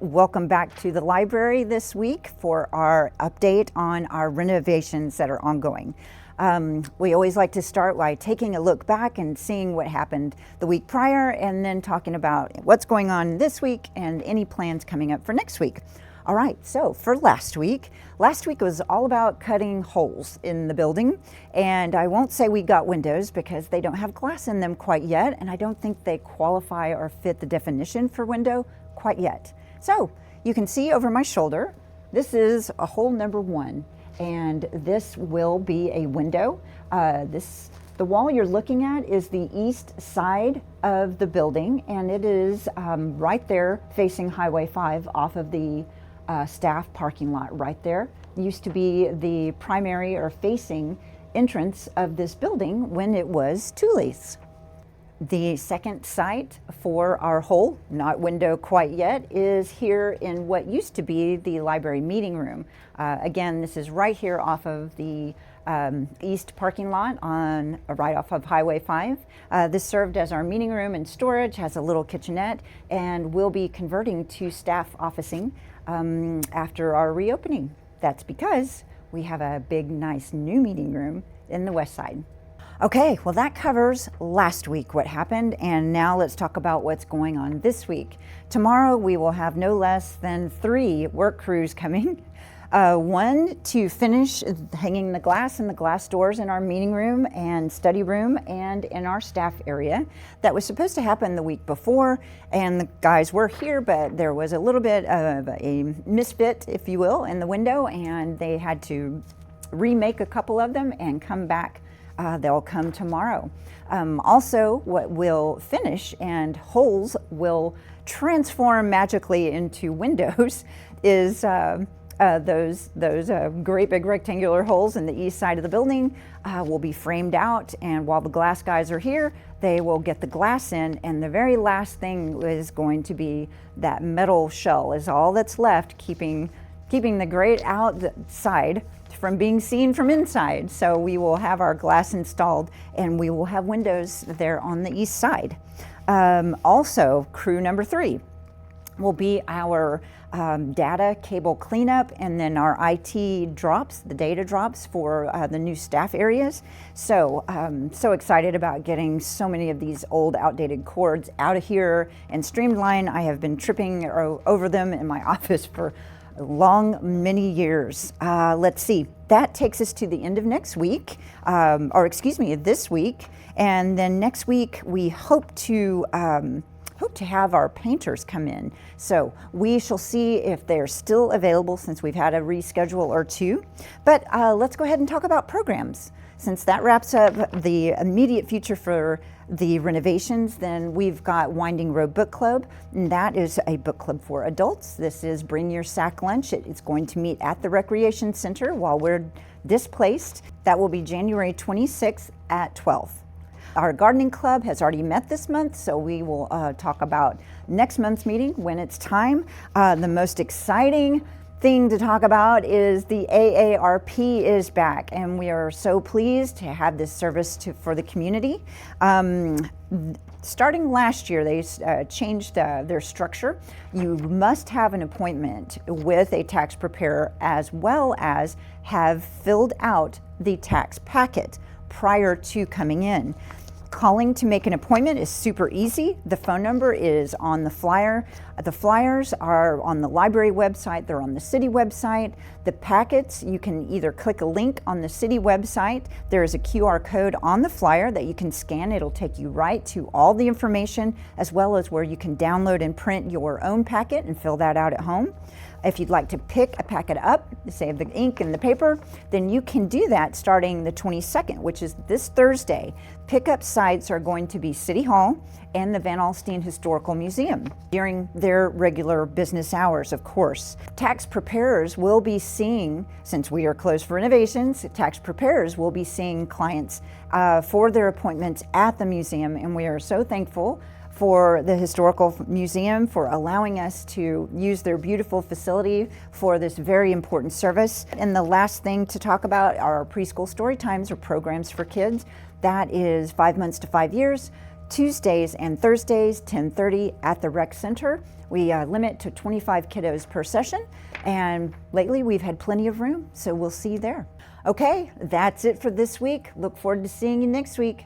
Welcome back to the library this week for our update on our renovations that are ongoing. We always like to start by taking a look back and seeing what happened the week prior, and then talking about what's going on this week and any plans coming up for next week. All right, so for last week was all about cutting holes in the building, and I won't say we got windows because they don't have glass in them quite yet, and I don't think they qualify or fit the definition for window quite yet. So you can see over my shoulder, this is a hole number 1, and this will be a window. The wall you're looking at is the east side of the building, and it is right there facing Highway 5 off of the staff parking lot right there. It used to be the primary or facing entrance of this building when it was Thule's. The second site for our hole, not window quite yet, is here in what used to be the library meeting room. Again, this is right here off of the east parking lot right off of Highway 5. This served as our meeting room and storage, has a little kitchenette, and will be converting to staff officing after our reopening. That's because we have a big, nice new meeting room in the west side. Okay, well that covers last week what happened, and now let's talk about what's going on this week. Tomorrow we will have no less than 3 work crews coming. One to finish hanging the glass and the glass doors in our meeting room and study room and in our staff area. That was supposed to happen the week before, and the guys were here, but there was a little bit of a misfit, if you will, in the window, and they had to remake a couple of them and come back. They'll come tomorrow. Also, what will finish and holes will transform magically into windows is those great big rectangular holes in the east side of the building will be framed out, and while the glass guys are here, they will get the glass in, and the very last thing is going to be that metal shell is all that's left, keeping the grate outside from being seen from inside. So we will have our glass installed, and we will have windows there on the east side. Also, crew number 3 will be our data cable cleanup, and then our IT drops, the data drops for the new staff areas. So so excited about getting so many of these old outdated cords out of here and streamlined. I have been tripping over them in my office for many years. Let's see, that takes us to the end of next week, this week, and then next week we hope to have our painters come in. So we shall see if they're still available, since we've had a reschedule or 2. But let's go ahead and talk about programs. Since that wraps up the immediate future for the renovations, then we've got Winding Road Book Club, and that is a book club for adults. This is Bring Your Sack Lunch. It's going to meet at the Recreation Center while we're displaced. That will be January 26th at 12. Our gardening club has already met this month, so we will talk about next month's meeting when it's time. The most exciting thing to talk about is the AARP is back, and we are so pleased to have this service for the community. Starting last year, they changed their structure. You must have an appointment with a tax preparer, as well as have filled out the tax packet prior to coming in. Calling to make an appointment is super easy. The phone number is on the flyer. The flyers are on the library website. They're on the city website. The packets, you can either click a link on the city website. There is a QR code on the flyer that you can scan. It'll take you right to all the information, as well as where you can download and print your own packet and fill that out at home. If you'd like to pick a packet up, save the ink and the paper, then you can do that starting the 22nd, which is this Thursday. Pickup sites are going to be City Hall and the Van Alstyne Historical Museum during their regular business hours, of course. Tax preparers will be seeing, since we are closed for renovations, tax preparers will be seeing clients for their appointments at the museum, and we are so thankful for the Historical Museum for allowing us to use their beautiful facility for this very important service. And the last thing to talk about are preschool story times or programs for kids. That is 5 months to 5 years. Tuesdays and Thursdays, 10:30 at the rec center. We limit to 25 kiddos per session, and lately we've had plenty of room, so we'll see you there. Okay, that's it for this week. Look forward to seeing you next week.